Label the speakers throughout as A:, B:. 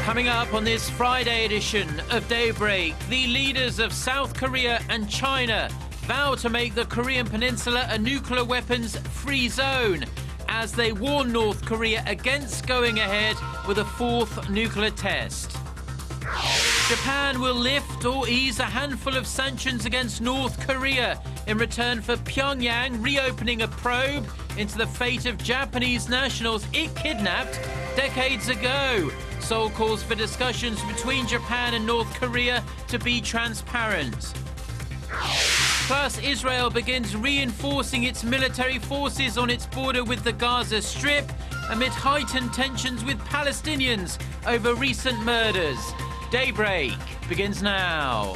A: Coming up on this Friday edition of Daybreak, the leaders of South Korea and China vow to make the Korean Peninsula a nuclear weapons-free zone as they warn North Korea against going ahead with a fourth nuclear test. Japan will lift or ease a handful of sanctions against North Korea in return for Pyongyang reopening a probe into the fate of Japanese nationals it kidnapped decades ago. Seoul calls for discussions between Japan and North Korea to be transparent. Plus, Israel begins reinforcing its military forces on its border with the Gaza Strip amid heightened tensions with Palestinians over recent murders. Daybreak begins now.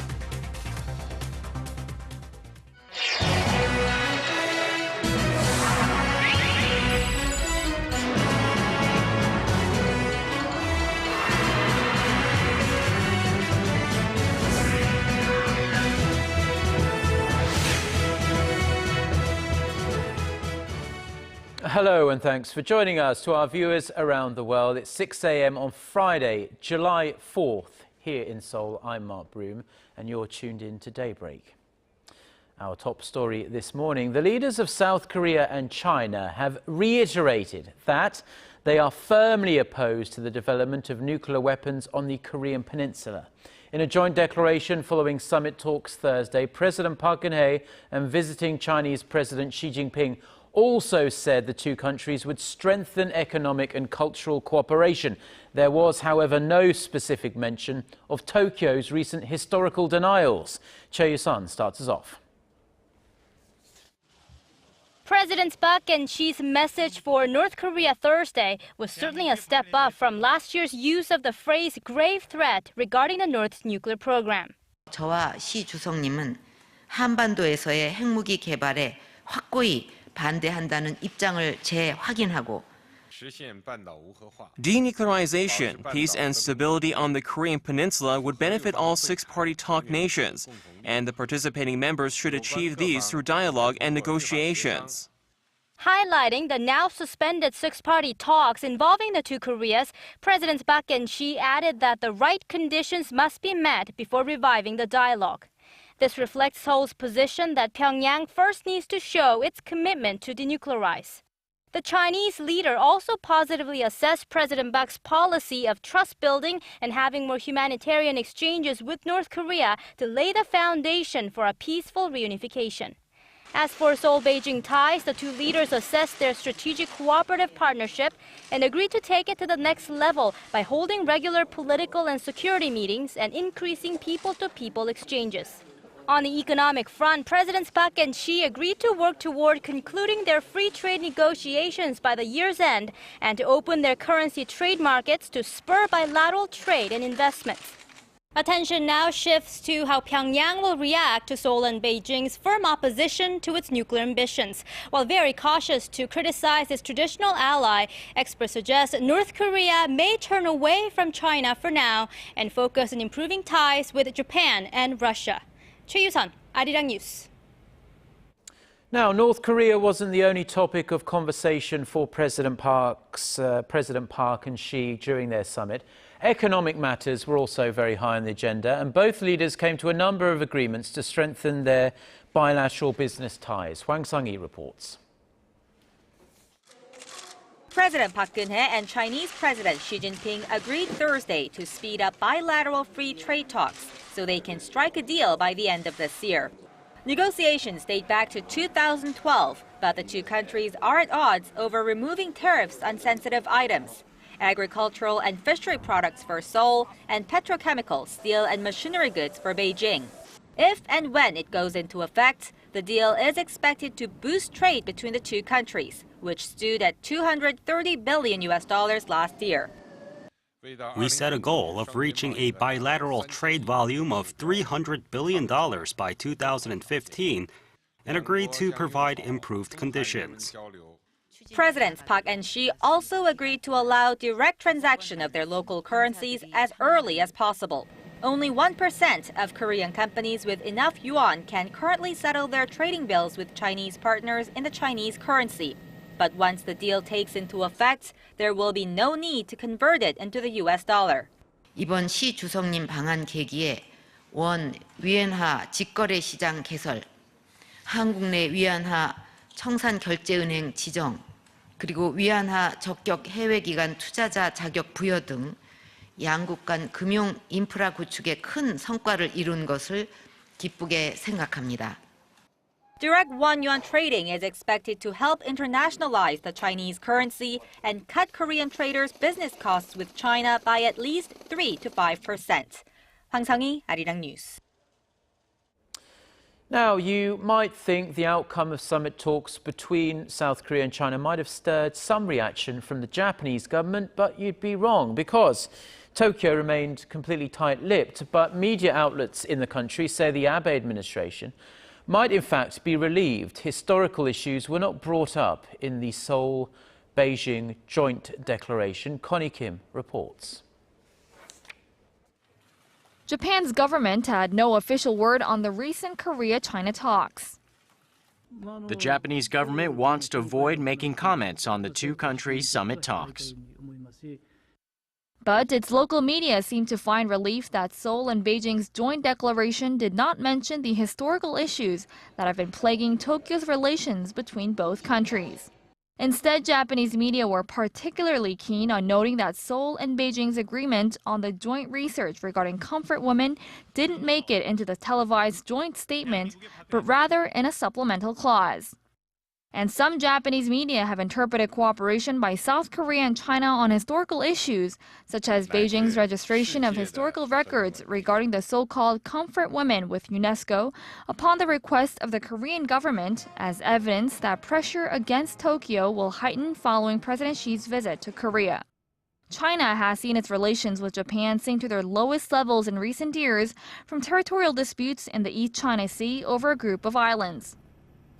A: Hello and thanks for joining us. To our viewers around the world, it's 6 a.m. on Friday, July 4th. Here in Seoul, I'm Mark Broom, and you're tuned in to Daybreak. Our top story this morning, the leaders of South Korea and China have reiterated that they are firmly opposed to the development of nuclear weapons on the Korean Peninsula. In a joint declaration following summit talks Thursday, President Park Geun-hye and visiting Chinese President Xi Jinping also said the two countries would strengthen economic and cultural cooperation. There was, however, no specific mention of Tokyo's recent historical denials. Choi Yoo-sun starts us off.
B: President Park and Xi's message for North Korea Thursday was certainly a step up from last year's use of the phrase grave threat regarding the North's nuclear program.
C: 저와 시 주석님은 한반도에서의 핵무기 개발에 확고히 반대한다는 입장을 재확인하고
D: Denuclearization, peace and stability on the Korean Peninsula would benefit all six-party talk nations, and the participating members should achieve these through dialogue and negotiations.
B: Highlighting the now suspended six-party talks involving the two Koreas, Presidents Park and Xi added that the right conditions must be met before reviving the dialogue. This reflects Seoul's position that Pyongyang first needs to show its commitment to denuclearize. The Chinese leader also positively assessed President Park's policy of trust building and having more humanitarian exchanges with North Korea to lay the foundation for a peaceful reunification. As for Seoul-Beijing ties, the two leaders assessed their strategic cooperative partnership and agreed to take it to the next level by holding regular political and security meetings and increasing people-to-people exchanges. On the economic front, Presidents Park and Xi agreed to work toward concluding their free trade negotiations by the year's end and to open their currency trade markets to spur bilateral trade and investments. Attention now shifts to how Pyongyang will react to Seoul and Beijing's firm opposition to its nuclear ambitions. While very cautious to criticize its traditional ally, experts suggest North Korea may turn away from China for now and focus on improving ties with Japan and Russia. Choi Yoo-sun, Arirang News.
A: Now, North Korea wasn't the only topic of conversation for President Park and Xi during their summit. Economic matters were also very high on the agenda, and both leaders came to a number of agreements to strengthen their bilateral business ties. Hwang Sang-hee reports.
E: President Park Geun-hye and Chinese President Xi Jinping agreed Thursday to speed up bilateral free trade talks so they can strike a deal by the end of this year. Negotiations date back to 2012, but the two countries are at odds over removing tariffs on sensitive items: agricultural and fishery products for Seoul and petrochemical, steel and machinery goods for Beijing. If and when it goes into effect, the deal is expected to boost trade between the two countries, which stood at $230 billion last year.
F: We set a goal of reaching a bilateral trade volume of $300 billion by 2015 and agreed to provide improved conditions.
E: Presidents Park and Xi also agreed to allow direct transaction of their local currencies as early as possible. Only 1% of Korean companies with enough yuan can currently settle their trading bills with Chinese partners in the Chinese currency. But once the deal takes into effect, there will be no need to convert it into the US dollar.
C: 이번 시 주석님 방한 계기에 원 위안화 직거래 시장 개설, 한국 내 위안화 청산 결제은행 지정, 그리고 위안화 적격 해외기관 투자자 자격 부여 등 양국 간 금융 인프라 구축에 큰 성과를 이룬 것을 기쁘게 생각합니다.
E: Direct won-yuan trading is expected to help internationalize the Chinese currency and cut Korean traders' business costs with China by at least 3 to 5%. 황성희, Arirang News.
A: Now, you might think the outcome of summit talks between South Korea and China might have stirred some reaction from the Japanese government, but you'd be wrong because Tokyo remained completely tight-lipped. But media outlets in the country say the Abe administration might in fact be relieved historical issues were not brought up in the Seoul-Beijing joint declaration. Connie Kim reports.
G: Japan's government had no official word on the recent Korea-China talks.
H: The Japanese government wants to avoid making comments on the two-country summit talks.
G: But its local media seem to find relief that Seoul and Beijing's joint declaration did not mention the historical issues that have been plaguing Tokyo's relations between both countries. Instead, Japanese media were particularly keen on noting that Seoul and Beijing's agreement on the joint research regarding comfort women didn't make it into the televised joint statement, but rather in a supplemental clause. And some Japanese media have interpreted cooperation by South Korea and China on historical issues, such as Beijing's registration of historical records regarding the so-called comfort women with UNESCO, upon the request of the Korean government, as evidence that pressure against Tokyo will heighten following President Xi's visit to Korea. China has seen its relations with Japan sink to their lowest levels in recent years from territorial disputes in the East China Sea over a group of islands.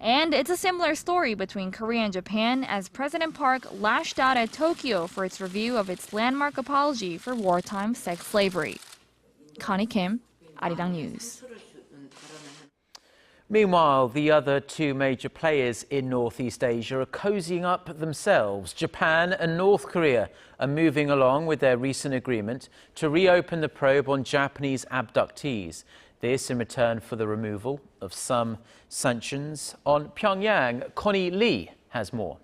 G: And it's a similar story between Korea and Japan as President Park lashed out at Tokyo for its review of its landmark apology for wartime sex slavery. Connie Kim, Arirang News.
A: Meanwhile, the other two major players in Northeast Asia are cozying up themselves. Japan and North Korea are moving along with their recent agreement to reopen the probe on Japanese abductees. This in return for the removal of some sanctions on Pyongyang. Connie Lee has more.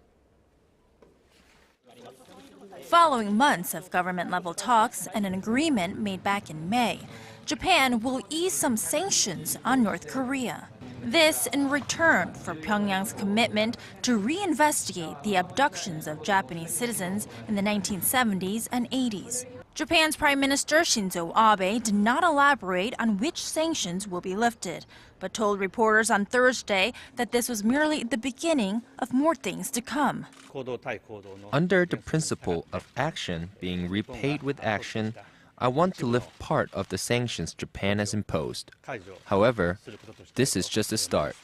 I: Following months of government-level talks and an agreement made back in May, Japan will ease some sanctions on North Korea. This in return for Pyongyang's commitment to reinvestigate the abductions of Japanese citizens in the 1970s and 80s. Japan's Prime Minister Shinzo Abe did not elaborate on which sanctions will be lifted, but told reporters on Thursday that this was merely the beginning of more things to come.
J: Under the principle of action being repaid with action, I want to lift part of the sanctions Japan has imposed. However, this is just a start.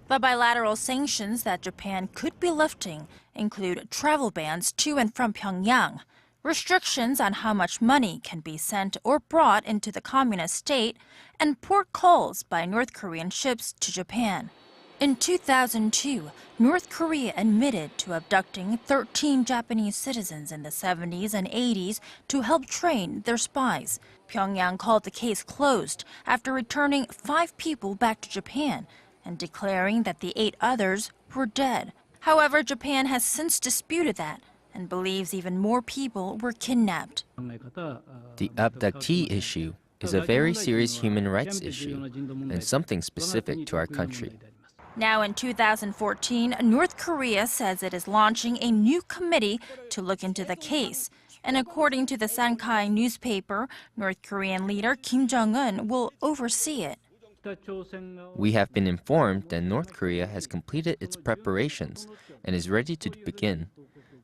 I: The bilateral sanctions that Japan could be lifting include travel bans to and from Pyongyang, restrictions on how much money can be sent or brought into the communist state, and port calls by North Korean ships to Japan. In 2002, North Korea admitted to abducting 13 Japanese citizens in the 70s and 80s to help train their spies. Pyongyang called the case closed after returning 5 people back to Japan and declaring that the 8 others were dead. However, Japan has since disputed that and believes even more people were kidnapped.
J: The abductee issue is a very serious human rights issue and something specific to our country.
I: Now in 2014, North Korea says it is launching a new committee to look into the case. And according to the Sankei newspaper, North Korean leader Kim Jong-un will oversee it.
J: We have been informed that North Korea has completed its preparations and is ready to begin.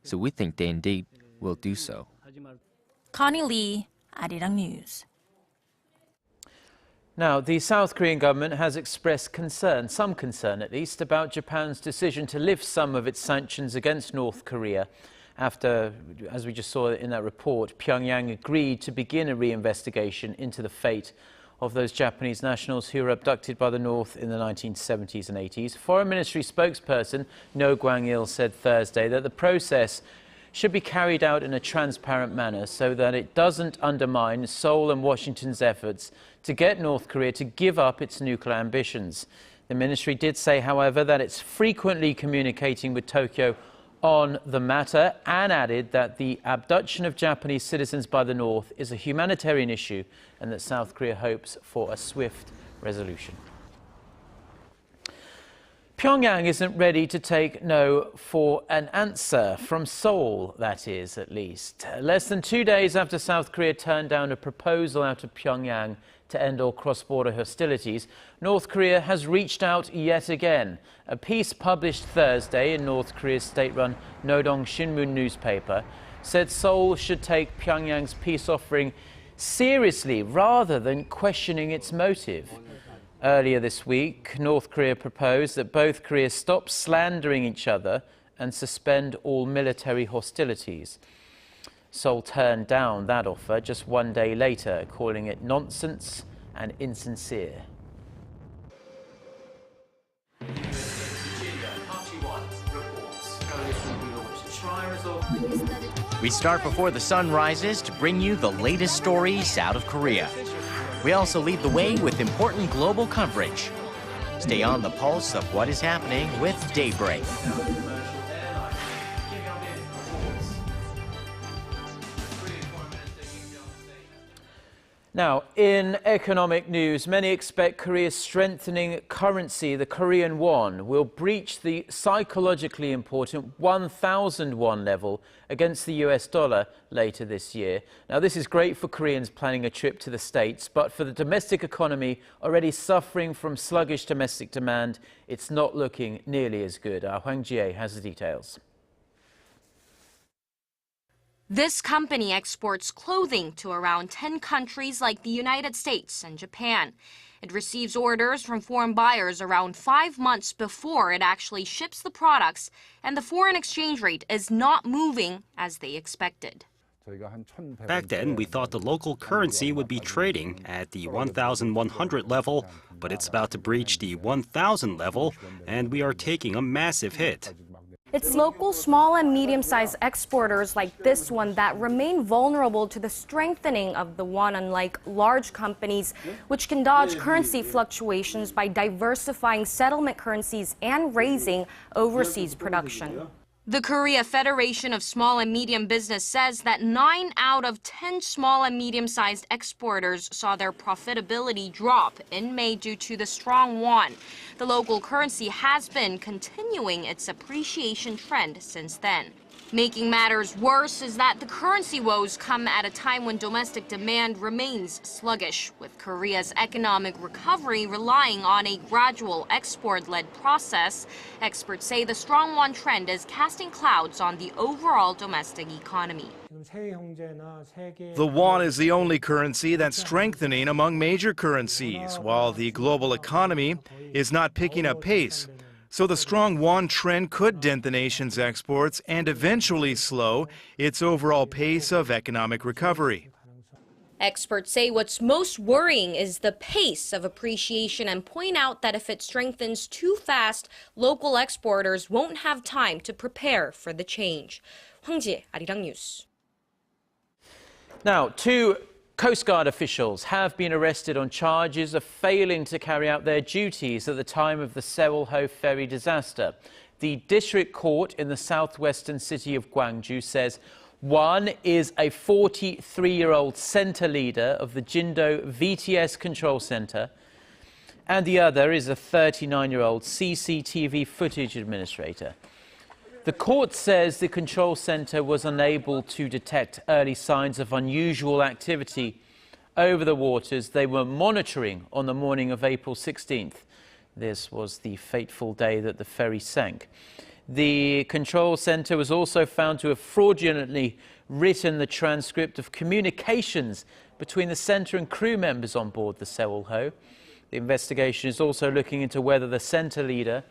J: So we think they indeed will do so.
I: Connie Lee, Arirang News.
A: Now, the South Korean government has expressed concern, some concern at least, about Japan's decision to lift some of its sanctions against North Korea after, as we just saw in that report, Pyongyang agreed to begin a reinvestigation into the fate of those Japanese nationals who were abducted by the North in the 1970s and 80s. Foreign Ministry spokesperson No Kwang-il said Thursday that the process should be carried out in a transparent manner so that it doesn't undermine Seoul and Washington's efforts to get North Korea to give up its nuclear ambitions. The ministry did say, however, that it's frequently communicating with Tokyo on the matter and added that the abduction of Japanese citizens by the North is a humanitarian issue and that South Korea hopes for a swift resolution. Pyongyang isn't ready to take no for an answer, from Seoul, that is, at least. Less than 2 days after South Korea turned down a proposal out of Pyongyang to end all cross-border hostilities, North Korea has reached out yet again. A piece published Thursday in North Korea's state-run Nodong Shinmun newspaper said Seoul should take Pyongyang's peace offering seriously rather than questioning its motive. Earlier this week, North Korea proposed that both Koreas stop slandering each other and suspend all military hostilities. Seoul turned down that offer just 1 day later, calling it nonsense and insincere.
H: We start before the sun rises to bring you the latest stories out of Korea. We also lead the way with important global coverage. Stay on the pulse of what is happening with Daybreak.
A: Now, in economic news, many expect Korea's strengthening currency, the Korean won, will breach the psychologically important 1,000 won level against the US dollar later this year. Now, this is great for Koreans planning a trip to the States, but for the domestic economy already suffering from sluggish domestic demand, it's not looking nearly as good. Our Hwang Jie has the details.
K: This company exports clothing to around 10 countries like the United States and Japan. It receives orders from foreign buyers around 5 months before it actually ships the products, and the foreign exchange rate is not moving as they expected.
F: Back then, we thought the local currency would be trading at the 1,100 level, but it's about to breach the 1,000 level, and we are taking a massive hit.
L: It's local small and medium-sized exporters like this one that remain vulnerable to the strengthening of the won, unlike large companies, which can dodge currency fluctuations by diversifying settlement currencies and raising overseas production.
K: The Korea Federation of Small and Medium Business says that 9 out of 10 small and medium-sized exporters saw their profitability drop in May due to the strong won. The local currency has been continuing its appreciation trend since then. Making matters worse is that the currency woes come at a time when domestic demand remains sluggish, with Korea's economic recovery relying on a gradual export-led process. Experts say the strong won trend is casting clouds on the overall domestic economy.
M: The won is the only currency that's strengthening among major currencies, while the global economy is not picking up pace. So the strong won trend could dent the nation's exports and eventually slow its overall pace of economic recovery.
K: Experts say what's most worrying is the pace of appreciation and point out that if it strengthens too fast, local exporters won't have time to prepare for the change. Hwang Ji, Arirang News.
A: Now, 2 Coast Guard officials have been arrested on charges of failing to carry out their duties at the time of the Seoul Ho ferry disaster. The district court in the southwestern city of Gwangju says one is a 43-year-old center leader of the Jindo VTS control center, and the other is a 39-year-old CCTV footage administrator. The court says the control center was unable to detect early signs of unusual activity over the waters they were monitoring on the morning of April 16th. This was the fateful day that the ferry sank. The control center was also found to have fraudulently written the transcript of communications between the center and crew members on board the Seoul Ho. The investigation is also looking into whether the center leader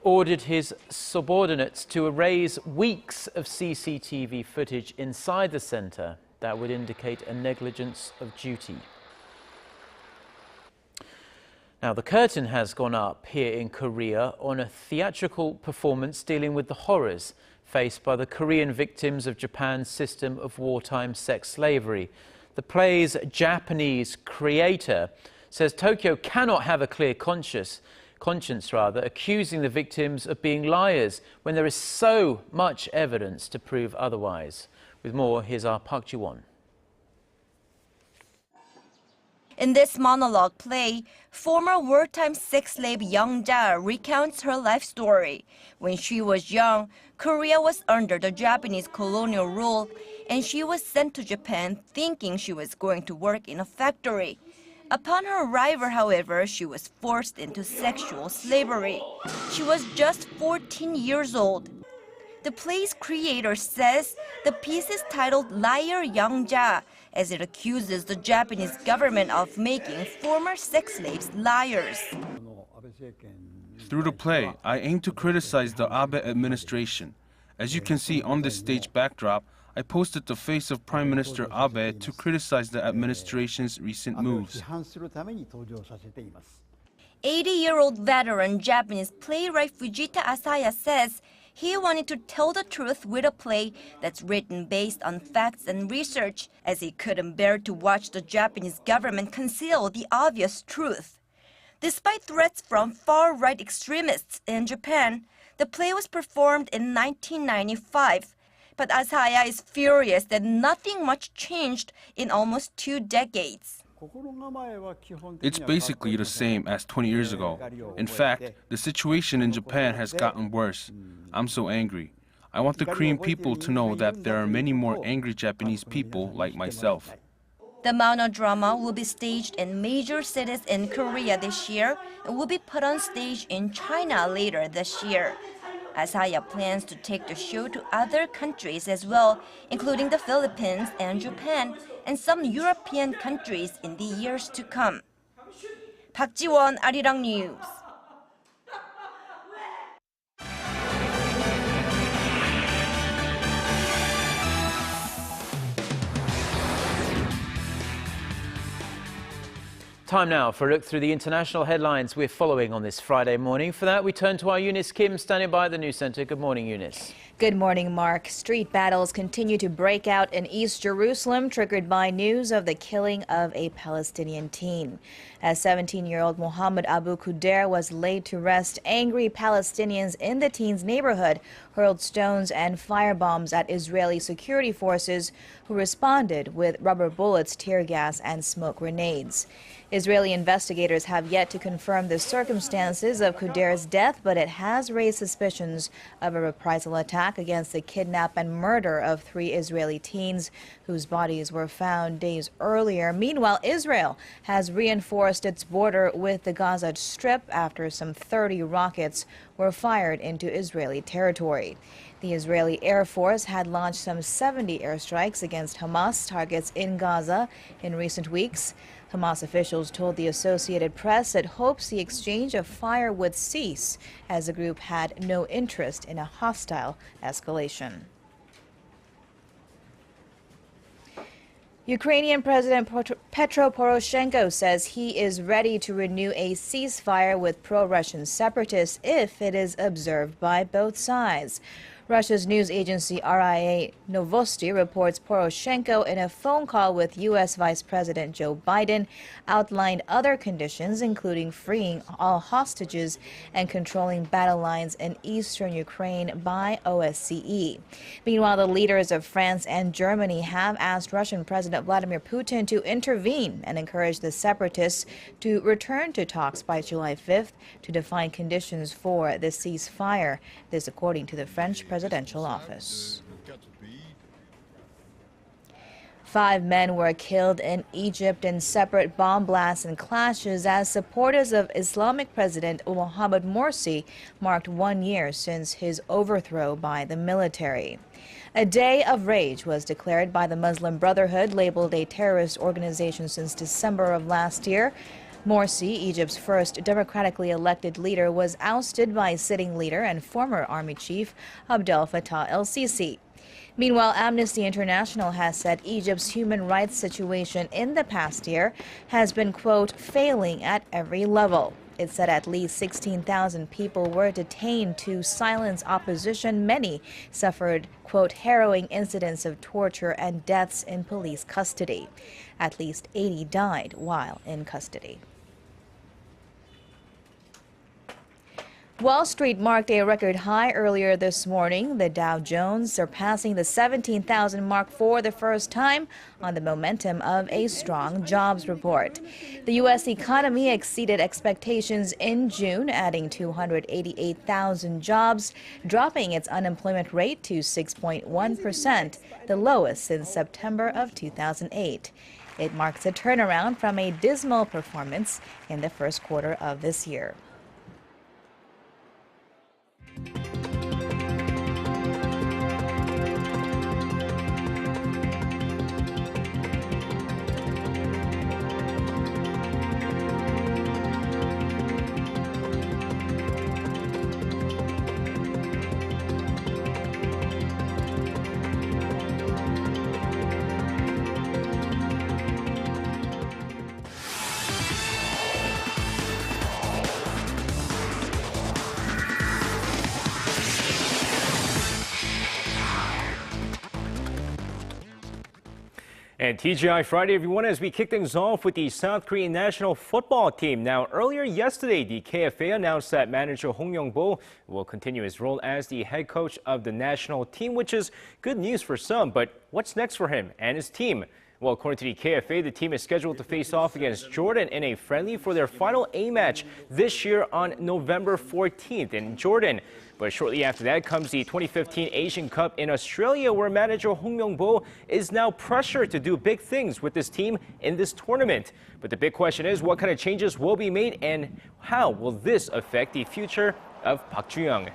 A: ordered his subordinates to erase weeks of CCTV footage inside the center that would indicate a negligence of duty. Now, the curtain has gone up here in Korea on a theatrical performance dealing with the horrors faced by the Korean victims of Japan's system of wartime sex slavery. The play's Japanese creator says Tokyo cannot have a clear conscience, accusing the victims of being liars when there is so much evidence to prove otherwise. With more, here's our Park Ji-won.
N: In this monologue play, former wartime sex slave Young Ja recounts her life story. When she was young, Korea was under the Japanese colonial rule, and she was sent to Japan thinking she was going to work in a factory. Upon her arrival, however, she was forced into sexual slavery. She was just 14 years old. The play's creator says the piece is titled Liar Young Ja, as it accuses the Japanese government of making former sex slaves liars.
O: Through the play, I aim to criticize the Abe administration. As you can see on this stage backdrop, I posted the face of Prime Minister Abe to criticize the administration's recent moves.
N: 80-year-old veteran Japanese playwright Fujita Asaya says he wanted to tell the truth with a play that's written based on facts and research, as he couldn't bear to watch the Japanese government conceal the obvious truth. Despite threats from far-right extremists in Japan, the play was performed in 1995. But Asaya is furious that nothing much changed in almost 2 decades.
O: It's basically the same as 20 years ago. In fact, the situation in Japan has gotten worse. I'm so angry. I want the Korean people to know that there are many more angry Japanese people like myself.
N: The monodrama will be staged in major cities in Korea this year and will be put on stage in China later this year. Asaya plans to take the show to other countries as well, including the Philippines and Japan, and some European countries in the years to come. Park Ji-won, Arirang News.
A: Time now for a look through the international headlines we're following on this Friday morning. For that, we turn to our Eunice Kim standing by at the news center. Good morning, Eunice.
P: Good morning, Mark. Street battles continue to break out in East Jerusalem, triggered by news of the killing of a Palestinian teen. As 17-year-old Mohammed Abu Kuder was laid to rest, angry Palestinians in the teen's neighborhood hurled stones and firebombs at Israeli security forces, who responded with rubber bullets, tear gas, and smoke grenades. Israeli investigators have yet to confirm the circumstances of Kuder's death, but it has raised suspicions of a reprisal attack against the kidnap and murder of 3 Israeli teens whose bodies were found days earlier. Meanwhile, Israel has reinforced its border with the Gaza Strip after some 30 rockets were fired into Israeli territory. The Israeli Air Force had launched some 70 airstrikes against Hamas targets in Gaza in recent weeks. Hamas officials told the Associated Press it hopes the exchange of fire would cease, as the group had no interest in a hostile escalation. Ukrainian President Petro Poroshenko says he is ready to renew a ceasefire with pro-Russian separatists if it is observed by both sides. Russia's news agency RIA Novosti reports Poroshenko, in a phone call with U.S. Vice President Joe Biden, outlined other conditions, including freeing all hostages and controlling battle lines in eastern Ukraine by OSCE. Meanwhile, the leaders of France and Germany have asked Russian President Vladimir Putin to intervene and encourage the separatists to return to talks by July 5th to define conditions for the ceasefire. This according to the French presidential office. 5 men were killed in Egypt in separate bomb blasts and clashes as supporters of Islamic President Mohamed Morsi marked 1 year since his overthrow by the military. A day of rage was declared by the Muslim Brotherhood, labeled a terrorist organization since December of last year. Morsi, Egypt's first democratically elected leader, was ousted by sitting leader and former army chief Abdel Fattah el-Sisi. Meanwhile, Amnesty International has said Egypt's human rights situation in the past year has been, quote, failing at every level. It said at least 16,000 people were detained to silence opposition. Many suffered, quote, harrowing incidents of torture and deaths in police custody. At least 80 died while in custody. Wall Street marked a record high earlier this morning, the Dow Jones surpassing the 17,000 mark for the first time on the momentum of a strong jobs report. The U.S. economy exceeded expectations in June, adding 288,000 jobs, dropping its unemployment rate to 6.1%, the lowest since September of 2008. It marks a turnaround from a dismal performance in the first quarter of this year.
Q: And TGI Friday, everyone, as we kick things off with the South Korean national football team. Now, earlier yesterday, the KFA announced that manager Hong Young-bo will continue his role as the head coach of the national team, which is good news for some. But what's next for him and his team? Well, according to the KFA, the team is scheduled to face off against Jordan in a friendly for their final A match this year on November 14th in Jordan. But shortly after that comes the 2015 Asian Cup in Australia, where manager Hong Young-bo is now pressured to do big things with this team in this tournament. But the big question is, what kind of changes will be made and how will this affect the future of Park Ju-young?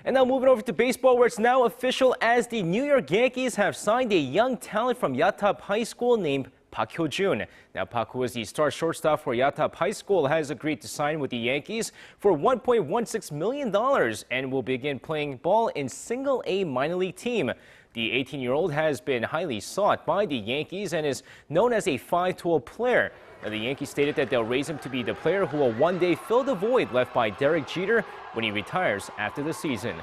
Q: And now moving over to baseball, where it's now official as the New York Yankees have signed a young talent from Yatap High School named Park Hyo-jun. Now, Park, who is the star shortstop for Yatap High School, has agreed to sign with the Yankees for $1.16 million and will begin playing ball in Single-A minor league team. The 18-year-old has been highly sought by the Yankees and is known as a five-tool player. Now, the Yankees stated that they'll raise him to be the player who will one day fill the void left by Derek Jeter when he retires after the season.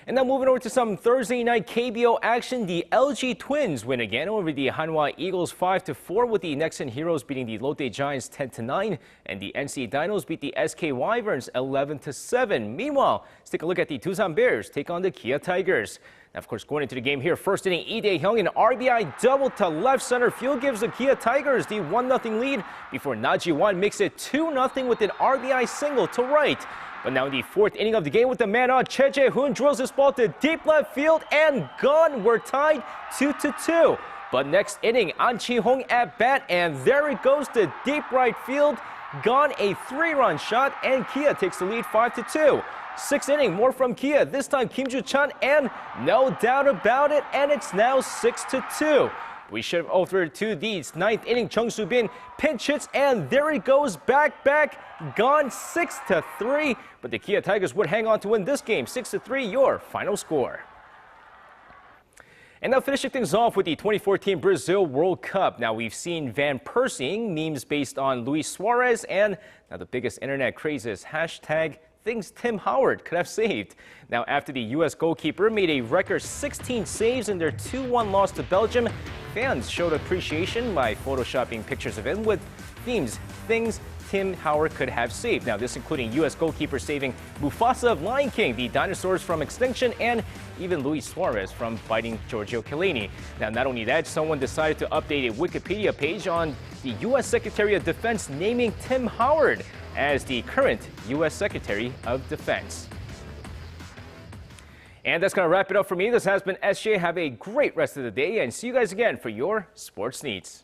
Q: And now moving over to some Thursday night KBO action, the LG Twins win again over the Hanwha Eagles 5-4, with the Nexen Heroes beating the Lotte Giants 10-9, and the NC Dinos beat the SK Wyverns 11-7. Meanwhile, let's take a look at the Doosan Bears take on the Kia Tigers. Now, of course, going into the game here, first inning, Lee Dae-hyung, an RBI double to left center field gives the Kia Tigers the 1-0 lead before Na Ji-won makes it 2-0 with an RBI single to right. But now in the fourth inning of the game with the man on, Choi Jae-hoon drills this ball to deep left field and gone. We're tied 2-2. But next inning, An Chi-hong at bat, and there it goes to deep right field. Gone, a 3-run shot, and Kia takes the lead 5-2. Sixth inning, more from Kia, this time Kim Ju-chan, and no doubt about it, and it's now 6-2. We shift over to the ninth inning. Chung Soo-bin pinch hits, and there he goes, back, gone 6-3. But the Kia Tigers would hang on to win this game, 6-3, your final score. And now finishing things off with the 2014 Brazil World Cup. Now we've seen Van Persieing memes based on Luis Suarez, and now the biggest internet craze is hashtag things Tim Howard could have saved. Now, after the U.S. goalkeeper made a record 16 saves in their 2-1 loss to Belgium, fans showed appreciation by photoshopping pictures of him with themes, things Tim Howard could have saved. Now, this including U.S. goalkeeper saving Mufasa of Lion King, the dinosaurs from extinction, and even Luis Suarez from biting Giorgio Chiellini. Now, not only that, someone decided to update a Wikipedia page on the U.S. Secretary of Defense naming Tim Howard as the current U.S. Secretary of Defense. And that's going to wrap it up for me. This has been SJ. Have a great rest of the day, and see you guys again for your sports needs.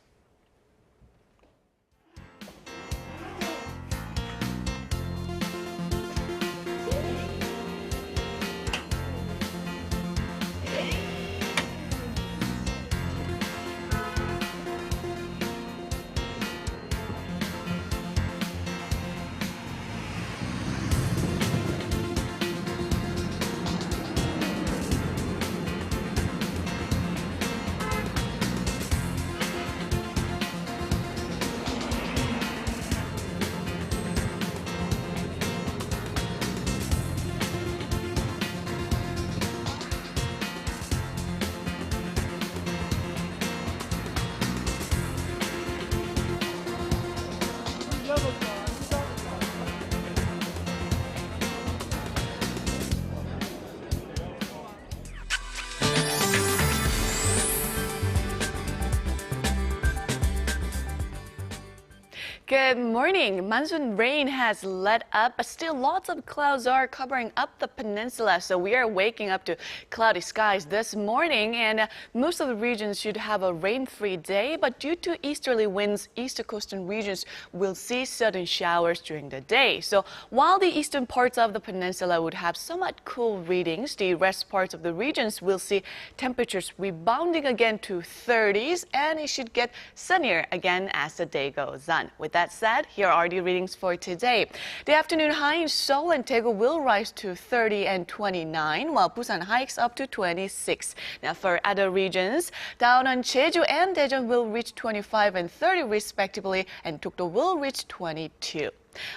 R: Good morning. Monsoon rain has let up, but still lots of clouds are covering up the peninsula. So we are waking up to cloudy skies this morning, and most of the regions should have a rain-free day. But due to easterly winds, east coastal regions will see sudden showers during the day. So while the eastern parts of the peninsula would have somewhat cool readings, the rest parts of the regions will see temperatures rebounding again to 30s, and it should get sunnier again as the day goes on. With that said, here are the readings for today. The afternoon high in Seoul and Daegu will rise to 30 and 29, while Busan hikes up to 26. Now for other regions, down on Jeju and Daejeon will reach 25 and 30 respectively, and Dokdo will reach 22.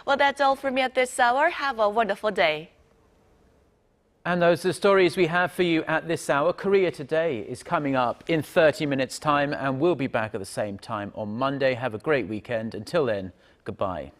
R: Well, that's all for me at this hour. Have a wonderful day.
A: And those are the stories we have for you at this hour. Korea Today is coming up in 30 minutes' time, and we'll be back at the same time on Monday. Have a great weekend. Until then, goodbye.